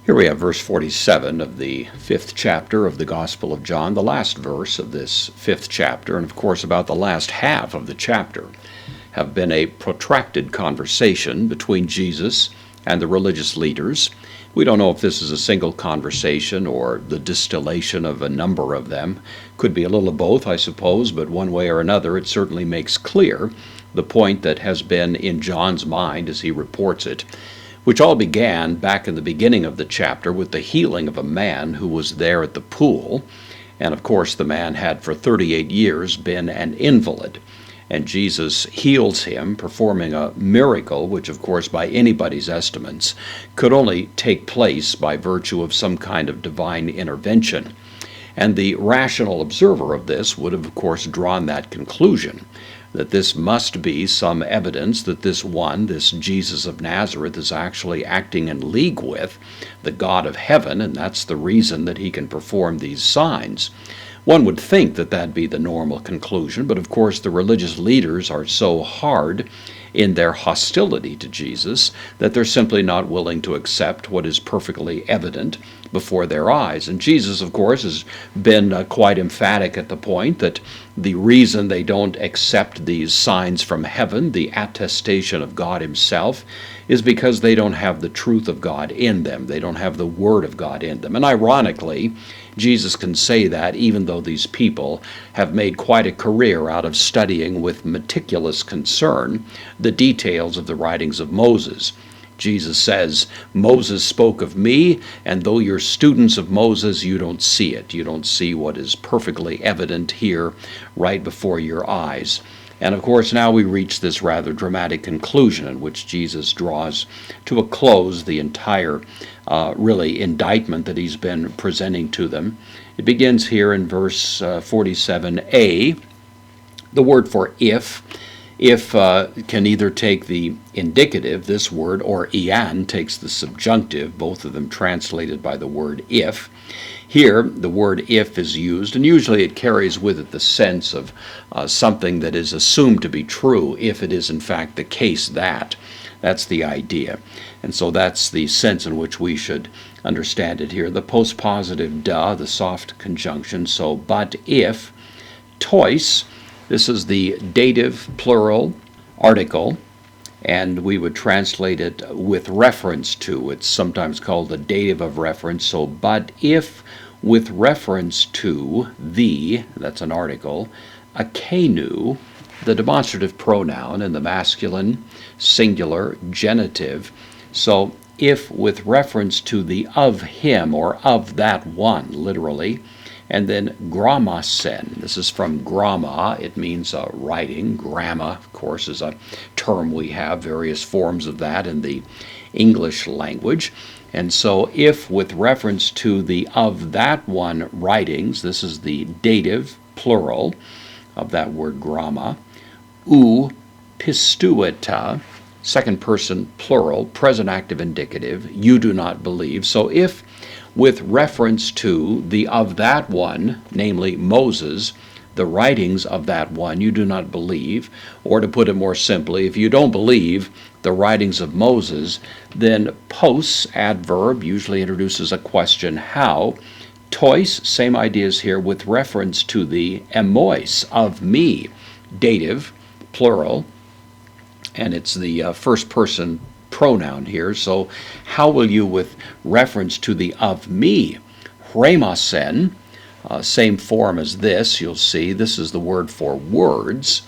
Here we have verse 47 of the 5th chapter of the Gospel of John, the last verse of this 5th chapter, and of course about the last half of the chapter, have been a protracted conversation between Jesus and the religious leaders. We don't know if this is a single conversation or the distillation of a number of them. Could be a little of both, I suppose, but one way or another it certainly makes clear the point that has been in John's mind as he reports it, which all began back in the beginning of the chapter with the healing of a man who was there at the pool. And of course the man had for 38 years been an invalid. And Jesus heals him, performing a miracle, which of course by anybody's estimates could only take place by virtue of some kind of divine intervention. And the rational observer of this would have of course drawn that conclusion, that this must be some evidence that this Jesus of Nazareth, is actually acting in league with the God of heaven, and that's the reason that he can perform these signs. One would think that that'd be the normal conclusion, but of course the religious leaders are so hard in their hostility to Jesus that they're simply not willing to accept what is perfectly evident before their eyes. And Jesus, of course, has been quite emphatic at the point that the reason they don't accept these signs from heaven, the attestation of God himself, is because they don't have the truth of God in them. They don't have the Word of God in them. And ironically, Jesus can say that even though these people have made quite a career out of studying with meticulous concern the details of the writings of Moses. Jesus says, Moses spoke of me, and though you're students of Moses, you don't see it. You don't see what is perfectly evident here right before your eyes. And of course now we reach this rather dramatic conclusion in which Jesus draws to a close the entire really indictment that he's been presenting to them. It begins here in verse 47a. The word for if can either take the indicative, this word, or ian takes the subjunctive, both of them translated by the word if. Here, the word if is used, and usually it carries with it the sense of something that is assumed to be true, if it is in fact the case that. That's the idea. And so that's the sense in which we should understand it here. The postpositive da, the soft conjunction, so but if, tois, this is the dative plural article, and we would translate it with reference to. It's sometimes called the dative of reference, so but if with reference to the, that's an article, akenu, the demonstrative pronoun in the masculine, singular, genitive. So if with reference to the of him, or of that one, literally, and then grammasen. This is from gramma. It means writing. Gramma, of course, is a term we have, various forms of that in the English language. And so if with reference to the of that one writings, this is the dative plural of that word gramma, ou pistueta, second person plural, present active indicative, you do not believe. So if with reference to the of that one, namely Moses, the writings of that one, you do not believe, or to put it more simply, if you don't believe the writings of Moses, then pos, adverb, usually introduces a question, how. Tois, same ideas here, with reference to the emois, of me, dative, plural, and it's the first person pronoun here. So how will you, with reference to the of me, remasen, same form as this, you'll see this is the word for words,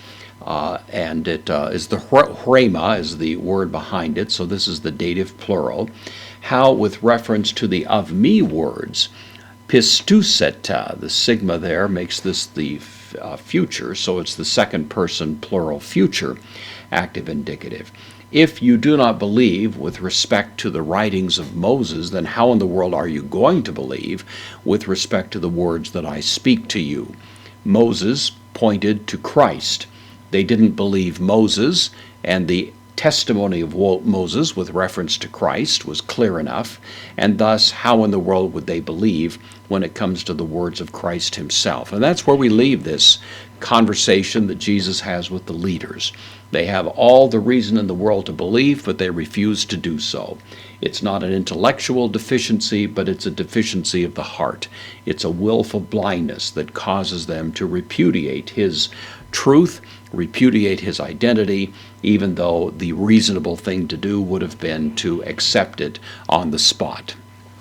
and it is the rema is the word behind it, so this is the dative plural. How with reference to the of me words, pistuseta, the sigma there makes this the future, so it's the second person plural future active indicative. If you do not believe with respect to the writings of Moses, then how in the world are you going to believe with respect to the words that I speak to you? Moses pointed to Christ. They didn't believe Moses, and the testimony of Moses with reference to Christ was clear enough, and thus how in the world would they believe when it comes to the words of Christ himself? And that's where we leave this conversation that Jesus has with the leaders. They have all the reason in the world to believe, but they refuse to do so. It's not an intellectual deficiency, but it's a deficiency of the heart. It's a willful blindness that causes them to repudiate his truth, repudiate his identity, even though the reasonable thing to do would have been to accept it on the spot.